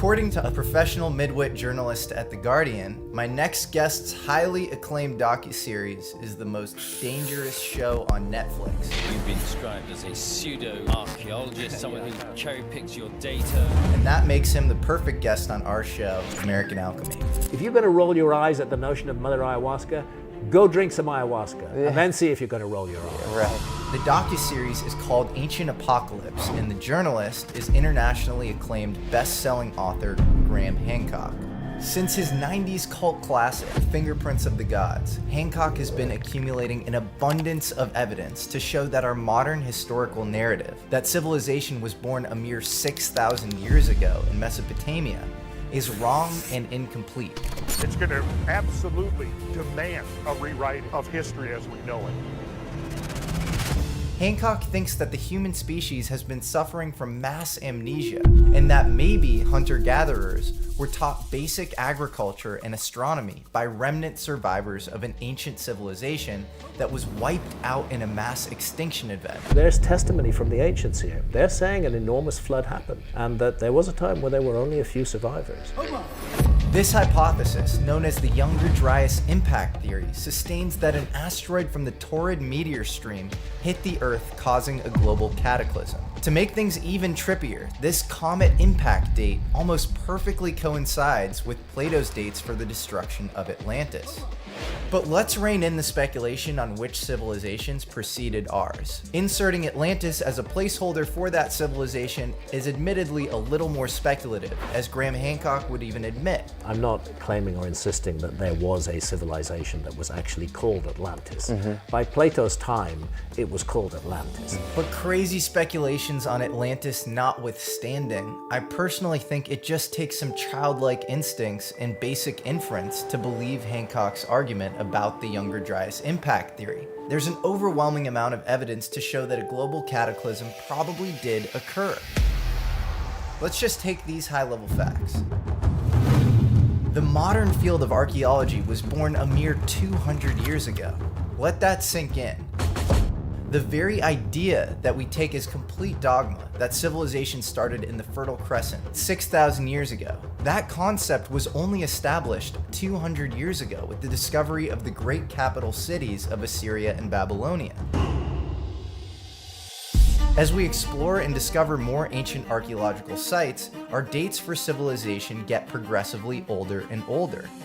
According to a professional midwit journalist at The Guardian, my next guest's highly acclaimed docuseries is the most dangerous show on Netflix. You've been described as a pseudo-archaeologist, someone who cherry-picks your data. And that makes him the perfect guest on our show, American Alchemy. If you're going to roll your eyes at the notion of Mother Ayahuasca, go drink some ayahuasca and then see if you're going to roll your eyes. Right. The docuseries is called Ancient Apocalypse, and the journalist is internationally acclaimed best-selling author Graham Hancock. Since his 90s cult classic, Fingerprints of the Gods, Hancock has been accumulating an abundance of evidence to show that our modern historical narrative, that civilization was born a mere 6,000 years ago in Mesopotamia, is wrong and incomplete. It's going to absolutely demand a rewrite of history as we know it. Hancock thinks that the human species has been suffering from mass amnesia, and that maybe hunter-gatherers were taught basic agriculture and astronomy by remnant survivors of an ancient civilization that was wiped out in a mass extinction event. There's testimony from the ancients here. They're saying an enormous flood happened and that there was a time where there were only a few survivors. This hypothesis, known as the Younger Dryas impact theory, sustains that an asteroid from the Taurid meteor stream hit the Earth, causing a global cataclysm. To make things even trippier, this comet impact date almost perfectly coincides with Plato's dates for the destruction of Atlantis. But let's rein in the speculation on which civilizations preceded ours. Inserting Atlantis as a placeholder for that civilization is admittedly a little more speculative, as Graham Hancock would even admit. I'm not claiming or insisting that there was a civilization that was actually called Atlantis. By Plato's time, it was called Atlantis. But crazy speculations on Atlantis notwithstanding, I personally think it just takes some childlike instincts and basic inference to believe Hancock's argument about the Younger Dryas impact theory. There's an overwhelming amount of evidence to show that a global cataclysm probably did occur. Let's just take these high-level facts. The modern field of archaeology was born a mere 200 years ago. Let that sink in. The very idea that we take as complete dogma that civilization started in the Fertile Crescent 6,000 years ago, that concept was only established 200 years ago with the discovery of the great capital cities of Assyria and Babylonia. As we explore and discover more ancient archaeological sites, our dates for civilization get progressively older and older.